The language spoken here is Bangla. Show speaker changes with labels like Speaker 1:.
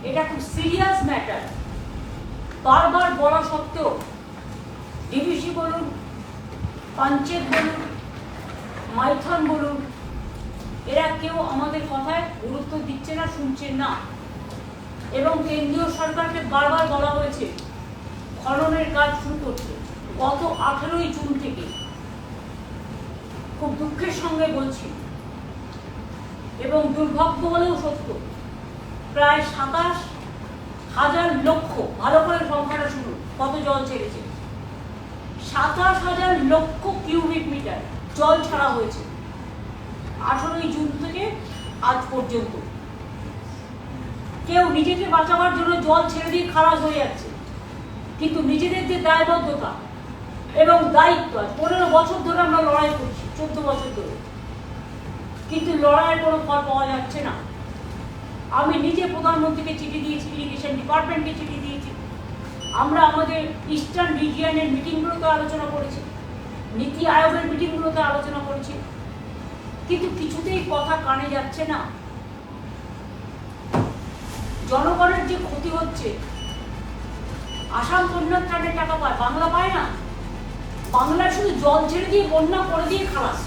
Speaker 1: এটা খুব সিরিয়াস ম্যাটার। বারবার বলা সত্ত্বেও ডিভিসি বলুন, পঞ্চায়েত বলুন, মাইথন বলুন, এরা কেউ আমাদের কথায় গুরুত্ব দিচ্ছে না, শুনছেন না। এবং কেন্দ্রীয় সরকারকে বারবার বলা হয়েছে খননের কাজ শুরু করতে। গত 18ই জুন থেকে খুব দুঃখের সঙ্গে বলছি এবং দুর্ভাগ্য বলেও সত্য, প্রায় 27,000 লক্ষ, ভালো করে সংখ্যাটা শুনুন কত জল ছেড়েছে, 27,000 লক্ষ কিউবিক মিটার জল ছাড়া হয়েছে 18ই জুন থেকে আজ পর্যন্ত। কেউ নিজেকে বাঁচাবার জন্য জল ছেড়ে দিয়ে খারাপ হয়ে যাচ্ছে, কিন্তু নিজেদের যে দায়বদ্ধতা এবং দায়িত্ব, 15 বছর ধরে আমরা লড়াই করছি, 14 বছর ধরে, কিন্তু লড়াইয়ের কোনো ফল পাওয়া যাচ্ছে না। আমি নিজে প্রধানমন্ত্রীকে চিঠি দিয়েছি, ইরিগেশন ডিপার্টমেন্টকে চিঠি দিয়েছি, আমরা আমাদের ইস্টার্ন রিজিয়নের মিটিংগুলোতে আলোচনা করেছি, নীতি আয়োগের মিটিংগুলোতে আলোচনা করেছি, কিন্তু কিছুতেই কথা কানে যাচ্ছে না। জনগণের যে ক্ষতি হচ্ছে, আসাম বন্যার ত্রাণের টাকা পায়, বাংলা পায় না। বাংলায় শুধু জল ছেড়ে দিয়ে বন্যা করে দিয়ে খালাস।